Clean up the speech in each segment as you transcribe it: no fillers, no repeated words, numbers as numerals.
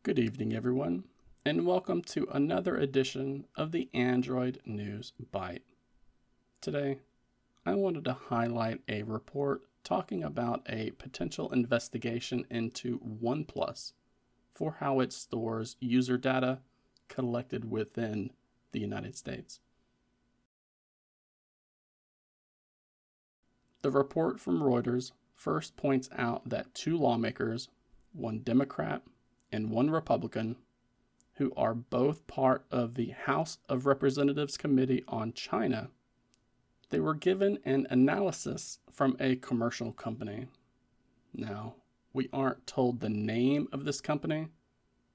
Good evening, everyone, and welcome to another edition of the Android News Byte. Today, I wanted to highlight a report talking about a potential investigation into OnePlus for how it stores user data collected within the United States. The report from Reuters first points out that two lawmakers, one Democrat and one Republican, who are both part of the House of Representatives Committee on China, they were given an analysis from a commercial company. Now, we aren't told the name of this company,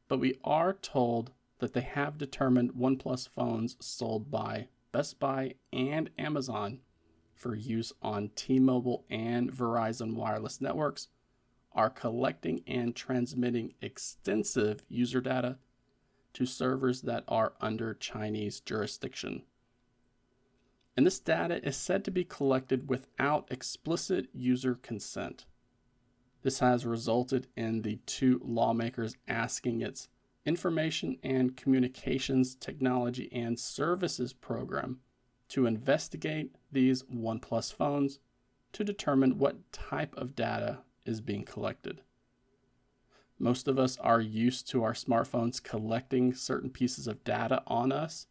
but we are told that they have determined OnePlus phones sold by Best Buy and Amazon for use on T-Mobile and Verizon wireless networks are collecting and transmitting extensive user data to servers that are under Chinese jurisdiction. And this data is said to be collected without explicit user consent. This has resulted in the two lawmakers asking its Information and Communications Technology and Services Program to investigate these OnePlus phones to determine what type of data is being collected. Most of us are used to our smartphones collecting certain pieces of data on us,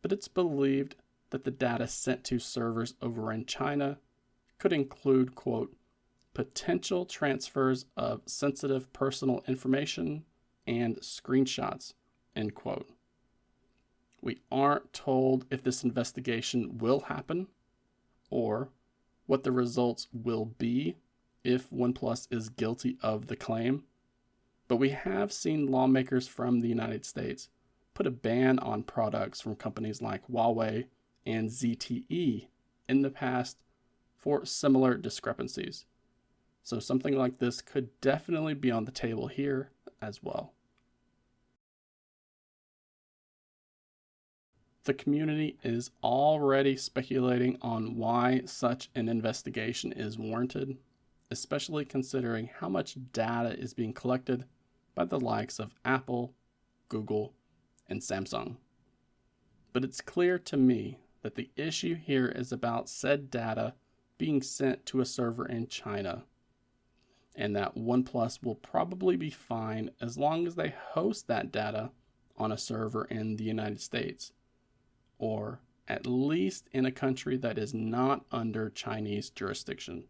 but it's believed that the data sent to servers over in China could include, quote, potential transfers of sensitive personal information and screenshots, end quote. We aren't told if this investigation will happen or what the results will be if OnePlus is guilty of the claim, but we have seen lawmakers from the United States put a ban on products from companies like Huawei and ZTE in the past for similar discrepancies. So something like this could definitely be on the table here as well. The community is already speculating on why such an investigation is warranted, especially considering how much data is being collected by the likes of Apple, Google, and Samsung. But it's clear to me that the issue here is about said data being sent to a server in China, and that OnePlus will probably be fine as long as they host that data on a server in the United States, or at least in a country that is not under Chinese jurisdiction.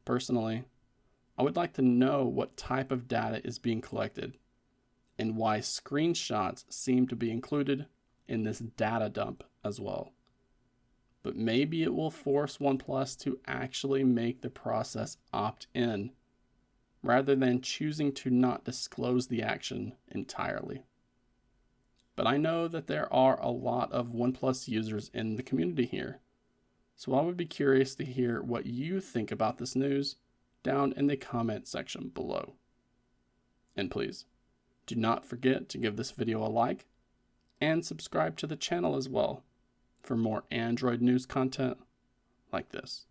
Personally, I would like to know what type of data is being collected and why screenshots seem to be included in this data dump as well. But maybe it will force OnePlus to actually make the process opt-in rather than choosing to not disclose the action entirely. But I know that there are a lot of OnePlus users in the community here, so I would be curious to hear what you think about this news down in the comment section below. And please, do not forget to give this video a like and subscribe to the channel as well for more Android news content like this.